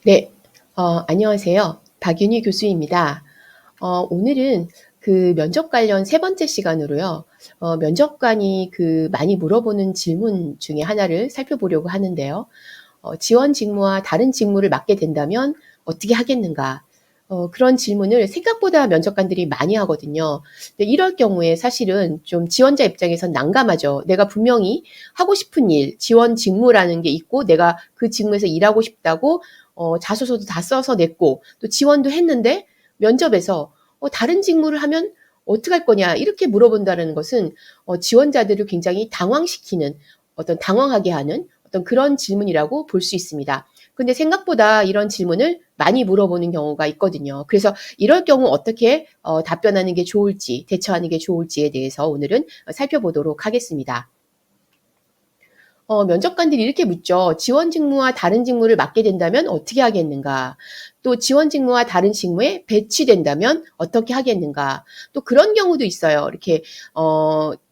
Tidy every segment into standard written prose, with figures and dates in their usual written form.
네, 안녕하세요. 박윤희 교수입니다. 오늘은 그 면접 관련 세 번째 시간으로요. 면접관이 그 많이 물어보는 질문 중에 하나를 살펴보려고 하는데요. 지원 직무와 다른 직무를 맡게 된다면 어떻게 하겠는가? 그런 질문을 생각보다 면접관들이 많이 하거든요. 근데 이럴 경우에 사실은 좀 지원자 입장에선 난감하죠. 내가 분명히 하고 싶은 일, 지원 직무라는 게 있고 내가 그 직무에서 일하고 싶다고 자소서도 다 써서 냈고 또 지원도 했는데 면접에서 다른 직무를 하면 어떡할 거냐 이렇게 물어본다는 것은 지원자들을 굉장히 당황시키는 어떤 당황하게 하는 어떤 그런 질문이라고 볼 수 있습니다. 근데 생각보다 이런 질문을 많이 물어보는 경우가 있거든요. 그래서 이럴 경우 어떻게 답변하는 게 좋을지, 대처하는 게 좋을지에 대해서 오늘은 살펴보도록 하겠습니다. 면접관들이 이렇게 묻죠. 지원 직무와 다른 직무를 맡게 된다면 어떻게 하겠는가? 또 지원 직무와 다른 직무에 배치된다면 어떻게 하겠는가? 또 그런 경우도 있어요. 이렇게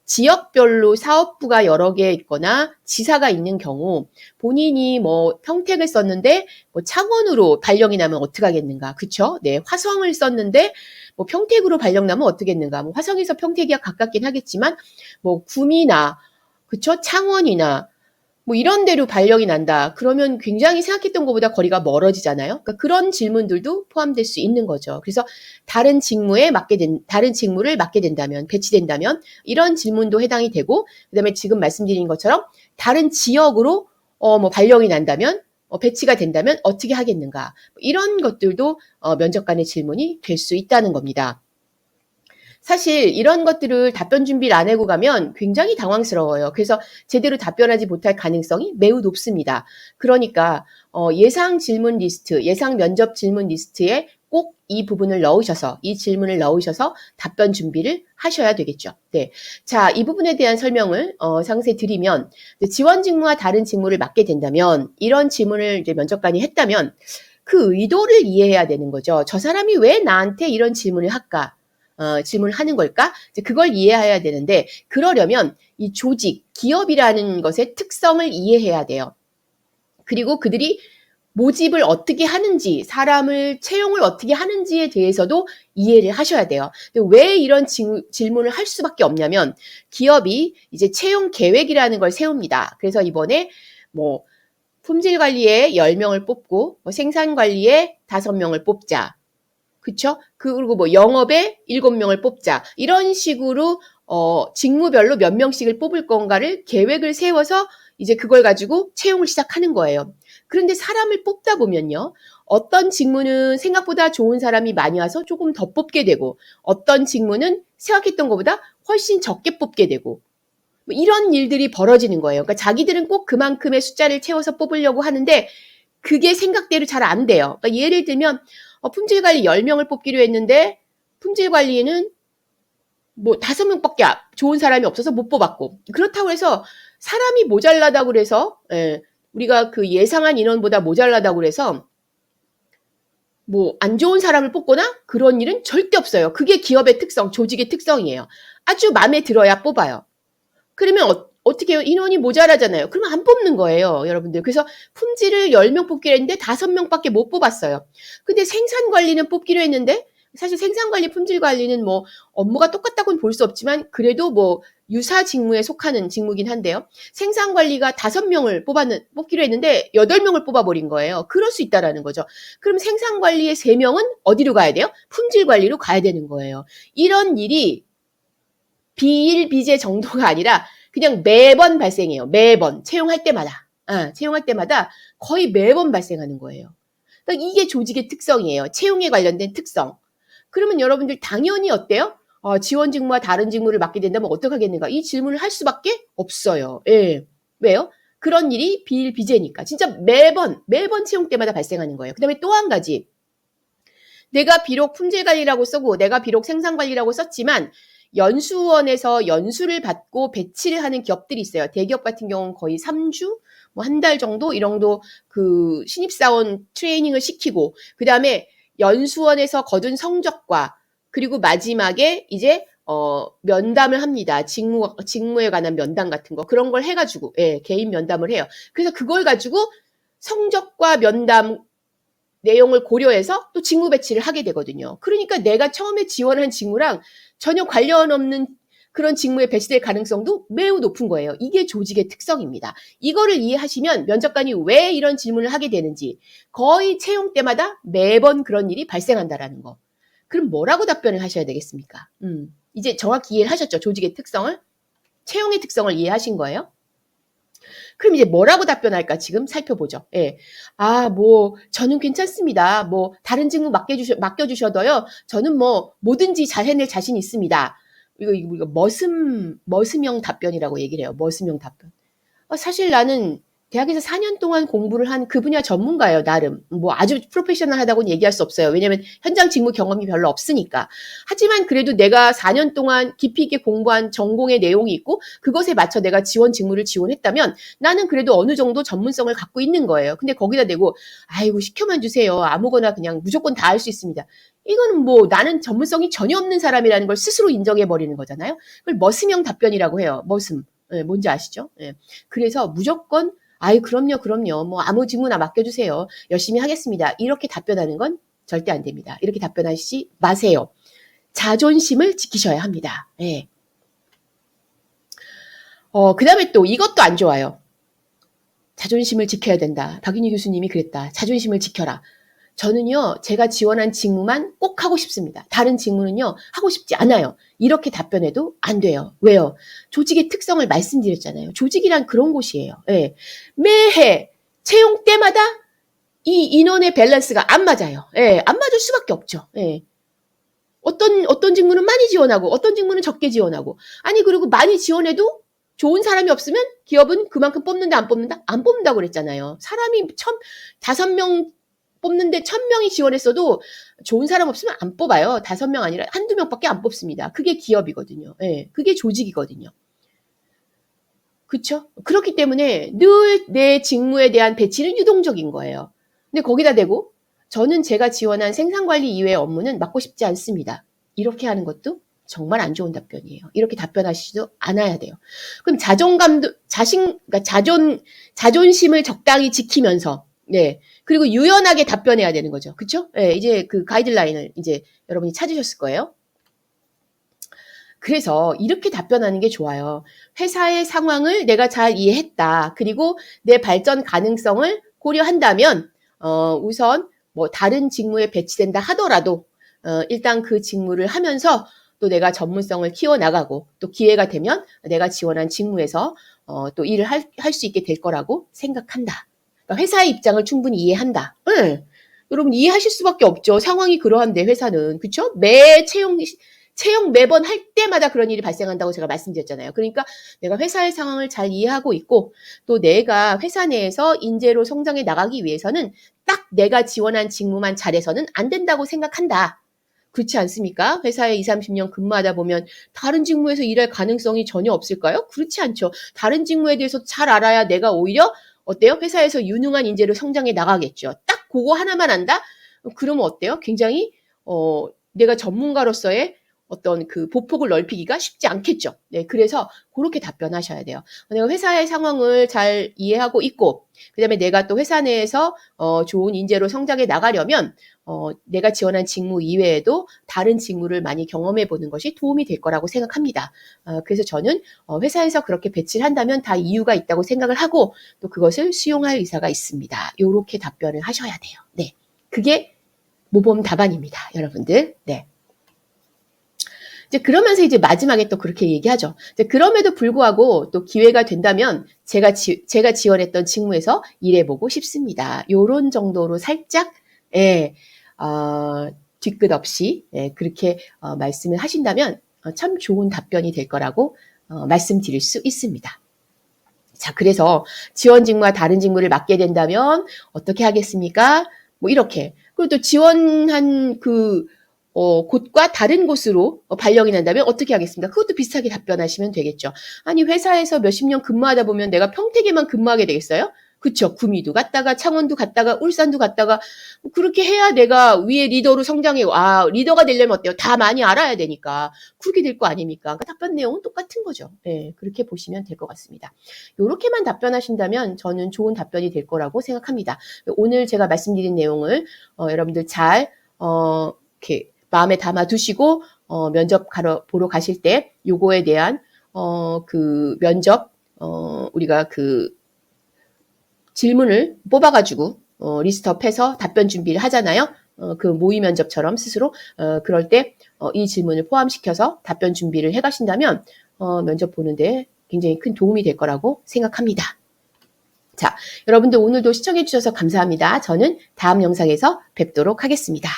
지역별로 사업부가 여러 개 있거나 지사가 있는 경우 본인이 뭐 평택을 썼는데 뭐 창원으로 발령이 나면 어떻게 하겠는가? 그쵸? 네, 화성을 썼는데 뭐 평택으로 발령 나면 어떻겠는가? 뭐 화성에서 평택이야 가깝긴 하겠지만 뭐 구미나 그쵸? 창원이나 뭐 이런 데로 발령이 난다. 그러면 굉장히 생각했던 것보다 거리가 멀어지잖아요. 그러니까 그런 질문들도 포함될 수 있는 거죠. 그래서 다른 직무를 맡게 된다면, 배치된다면 이런 질문도 해당이 되고, 그다음에 지금 말씀드린 것처럼 다른 지역으로 뭐 발령이 난다면, 배치가 된다면 어떻게 하겠는가? 이런 것들도 면접관의 질문이 될 수 있다는 겁니다. 사실 이런 것들을 답변 준비를 안 하고 가면 굉장히 당황스러워요. 그래서 제대로 답변하지 못할 가능성이 매우 높습니다. 그러니까 예상 질문 리스트, 예상 면접 질문 리스트에 꼭 이 부분을 넣으셔서, 이 질문을 넣으셔서 답변 준비를 하셔야 되겠죠. 네. 자, 이 부분에 대한 설명을 상세히 드리면, 지원 직무와 다른 직무를 맡게 된다면, 이런 질문을 이제 면접관이 했다면, 그 의도를 이해해야 되는 거죠. 저 사람이 왜 나한테 이런 질문을 할까? 질문을 하는 걸까? 이제 그걸 이해해야 되는데, 그러려면 이 조직, 기업이라는 것의 특성을 이해해야 돼요. 그리고 그들이 모집을 어떻게 하는지, 사람을 채용을 어떻게 하는지에 대해서도 이해를 하셔야 돼요. 왜 이런 질문을 할 수밖에 없냐면, 기업이 이제 채용 계획이라는 걸 세웁니다. 그래서 이번에 뭐, 품질 관리에 10명을 뽑고, 뭐 생산 관리에 5명을 뽑자. 그쵸? 그리고 뭐 영업에 7명을 뽑자. 이런 식으로 직무별로 몇 명씩을 뽑을 건가를 계획을 세워서 이제 그걸 가지고 채용을 시작하는 거예요. 그런데 사람을 뽑다 보면요. 어떤 직무는 생각보다 좋은 사람이 많이 와서 조금 더 뽑게 되고 어떤 직무는 생각했던 것보다 훨씬 적게 뽑게 되고 뭐 이런 일들이 벌어지는 거예요. 그러니까 자기들은 꼭 그만큼의 숫자를 채워서 뽑으려고 하는데 그게 생각대로 잘 안 돼요. 그러니까 예를 들면 품질관리 10명을 뽑기로 했는데 품질관리에는 뭐 5명밖에 좋은 사람이 없어서 못 뽑았고 그렇다고 해서 사람이 모자라다고 그래서 우리가 그 예상한 인원보다 모자라다고 그래서 뭐 안 좋은 사람을 뽑거나 그런 일은 절대 없어요. 그게 기업의 특성, 조직의 특성이에요. 아주 마음에 들어야 뽑아요. 그러면 어떻게 해요? 인원이 모자라잖아요. 그러면 안 뽑는 거예요, 여러분들. 그래서 품질을 10명 뽑기로 했는데 5명밖에 못 뽑았어요. 근데 생산 관리는 뽑기로 했는데 사실 생산 관리, 품질 관리는 뭐 업무가 똑같다고는 볼 수 없지만 그래도 뭐 유사 직무에 속하는 직무긴 한데요. 생산 관리가 5명을 뽑기로 했는데 8명을 뽑아버린 거예요. 그럴 수 있다라는 거죠. 그럼 생산 관리의 3명은 어디로 가야 돼요? 품질 관리로 가야 되는 거예요. 이런 일이 비일비재 정도가 아니라 그냥 매번 발생해요. 매번 채용할 때마다. 채용할 때마다 거의 매번 발생하는 거예요. 그러니까 이게 조직의 특성이에요. 채용에 관련된 특성. 그러면 여러분들 당연히 어때요? 지원 직무와 다른 직무를 맡게 된다면 어떡하겠는가? 이 질문을 할 수밖에 없어요. 예. 왜요? 그런 일이 비일비재니까. 진짜 매번 채용 때마다 발생하는 거예요. 그 다음에 또 한 가지. 내가 비록 품질관리라고 쓰고 내가 비록 생산관리라고 썼지만 연수원에서 연수를 받고 배치를 하는 기업들이 있어요. 대기업 같은 경우는 거의 3주, 뭐 한 달 정도 이 정도 그 신입사원 트레이닝을 시키고 그다음에 연수원에서 거둔 성적과 그리고 마지막에 이제 면담을 합니다. 직무에 관한 면담 같은 거 그런 걸 해가지고 개인 면담을 해요. 그래서 그걸 가지고 성적과 면담 내용을 고려해서 또 직무 배치를 하게 되거든요. 그러니까 내가 처음에 지원한 직무랑 전혀 관련 없는 그런 직무에 배치될 가능성도 매우 높은 거예요. 이게 조직의 특성입니다. 이거를 이해하시면 면접관이 왜 이런 질문을 하게 되는지, 거의 채용 때마다 매번 그런 일이 발생한다라는 거. 그럼 뭐라고 답변을 하셔야 되겠습니까? 이제 정확히 이해를 하셨죠? 조직의 특성을? 채용의 특성을 이해하신 거예요? 그럼 이제 뭐라고 답변할까 지금 살펴보죠. 예. 저는 괜찮습니다. 다른 직무 맡겨주셔도요. 저는 뭐든지 잘 해낼 자신 있습니다. 이거 머슴형 답변이라고 얘기를 해요. 머슴형 답변. 사실 나는 대학에서 4년 동안 공부를 한 그 분야 전문가예요, 나름. 아주 프로페셔널하다고는 얘기할 수 없어요. 왜냐면 현장 직무 경험이 별로 없으니까. 하지만 그래도 내가 4년 동안 깊이 있게 공부한 전공의 내용이 있고 그것에 맞춰 내가 직무를 지원했다면 나는 그래도 어느 정도 전문성을 갖고 있는 거예요. 근데 거기다 대고 아이고 시켜만 주세요. 아무거나 그냥 무조건 다 할 수 있습니다. 이거는 나는 전문성이 전혀 없는 사람이라는 걸 스스로 인정해버리는 거잖아요. 그걸 머슴형 답변이라고 해요. 머슴. 예, 뭔지 아시죠? 예. 그래서 무조건 그럼요. 아무 직무나 맡겨주세요. 열심히 하겠습니다. 이렇게 답변하는 건 절대 안 됩니다. 이렇게 답변하시지 마세요. 자존심을 지키셔야 합니다. 예. 그 다음에 또 이것도 안 좋아요. 자존심을 지켜야 된다. 박윤희 교수님이 그랬다. 자존심을 지켜라. 저는요, 제가 지원한 직무만 꼭 하고 싶습니다. 다른 직무는요, 하고 싶지 않아요. 이렇게 답변해도 안 돼요. 왜요? 조직의 특성을 말씀드렸잖아요. 조직이란 그런 곳이에요. 예. 매해 채용 때마다 이 인원의 밸런스가 안 맞아요. 예, 안 맞을 수밖에 없죠. 예. 어떤 직무는 많이 지원하고, 어떤 직무는 적게 지원하고. 그리고 많이 지원해도 좋은 사람이 없으면 기업은 그만큼 뽑는다, 안 뽑는다? 안 뽑는다고 그랬잖아요. 사람이 5명 뽑는데 1000명이 지원했어도 좋은 사람 없으면 안 뽑아요. 5명 아니라 한두 명밖에 안 뽑습니다. 그게 기업이거든요. 예, 그게 조직이거든요. 그쵸? 그렇기 때문에 늘 내 직무에 대한 배치는 유동적인 거예요. 근데 거기다 대고 저는 제가 지원한 생산관리 이외의 업무는 맡고 싶지 않습니다. 이렇게 하는 것도 정말 안 좋은 답변이에요. 이렇게 답변하시지도 않아야 돼요. 그럼 그러니까 자존심을 적당히 지키면서, 네. 그리고 유연하게 답변해야 되는 거죠. 그쵸? 네, 이제 그 가이드라인을 이제 여러분이 찾으셨을 거예요. 그래서 이렇게 답변하는 게 좋아요. 회사의 상황을 내가 잘 이해했다. 그리고 내 발전 가능성을 고려한다면, 우선 다른 직무에 배치된다 하더라도, 일단 그 직무를 하면서 또 내가 전문성을 키워나가고 또 기회가 되면 내가 지원한 직무에서 또 일을 할 수 있게 될 거라고 생각한다. 그러니까 회사의 입장을 충분히 이해한다. 응. 여러분 이해하실 수밖에 없죠. 상황이 그러한데 회사는. 그쵸? 채용 매번 할 때마다 그런 일이 발생한다고 제가 말씀드렸잖아요. 그러니까 내가 회사의 상황을 잘 이해하고 있고 또 내가 회사 내에서 인재로 성장해 나가기 위해서는 딱 내가 지원한 직무만 잘해서는 안 된다고 생각한다. 그렇지 않습니까? 회사에 20, 30년 근무하다 보면 다른 직무에서 일할 가능성이 전혀 없을까요? 그렇지 않죠. 다른 직무에 대해서 잘 알아야 내가 오히려 어때요? 회사에서 유능한 인재로 성장해 나가겠죠. 딱 그거 하나만 안다? 그러면 어때요? 굉장히 내가 전문가로서의 어떤 그 보폭을 넓히기가 쉽지 않겠죠. 네, 그래서 그렇게 답변하셔야 돼요. 내가 회사의 상황을 잘 이해하고 있고, 그 다음에 내가 또 회사 내에서 좋은 인재로 성장해 나가려면 내가 지원한 직무 이외에도 다른 직무를 많이 경험해 보는 것이 도움이 될 거라고 생각합니다. 그래서 저는 회사에서 그렇게 배치를 한다면 다 이유가 있다고 생각을 하고 또 그것을 수용할 의사가 있습니다. 이렇게 답변을 하셔야 돼요. 네, 그게 모범 답안입니다, 여러분들. 네. 이제 그러면서 이제 마지막에 또 그렇게 얘기하죠. 이제 그럼에도 불구하고 또 기회가 된다면 제가 지원했던 직무에서 일해보고 싶습니다. 요런 정도로 살짝, 뒤끝 없이, 그렇게, 말씀을 하신다면 참 좋은 답변이 될 거라고, 말씀드릴 수 있습니다. 자, 그래서 지원 직무와 다른 직무를 맡게 된다면 어떻게 하겠습니까? 이렇게. 그리고 또 지원한 곳과 다른 곳으로 발령이 난다면 어떻게 하겠습니까? 그것도 비슷하게 답변하시면 되겠죠. 아니, 회사에서 몇십 년 근무하다 보면 내가 평택에만 근무하게 되겠어요? 그쵸. 구미도 갔다가 창원도 갔다가 울산도 갔다가 그렇게 해야 내가 위에 리더로 성장해. 리더가 되려면 어때요? 다 많이 알아야 되니까. 그렇게 될 거 아닙니까? 그러니까 답변 내용은 똑같은 거죠. 네, 그렇게 보시면 될 것 같습니다. 요렇게만 답변하신다면 저는 좋은 답변이 될 거라고 생각합니다. 오늘 제가 말씀드린 내용을 여러분들 잘 이렇게 마음에 담아 두시고 면접 보러 가실 때 요거에 대한 그 면접 우리가 그 질문을 뽑아가지고 리스트업해서 답변 준비를 하잖아요. 그 모의 면접처럼 스스로 그럴 때 이 질문을 포함시켜서 답변 준비를 해가신다면 면접 보는데 굉장히 큰 도움이 될 거라고 생각합니다. 자, 여러분들 오늘도 시청해 주셔서 감사합니다. 저는 다음 영상에서 뵙도록 하겠습니다.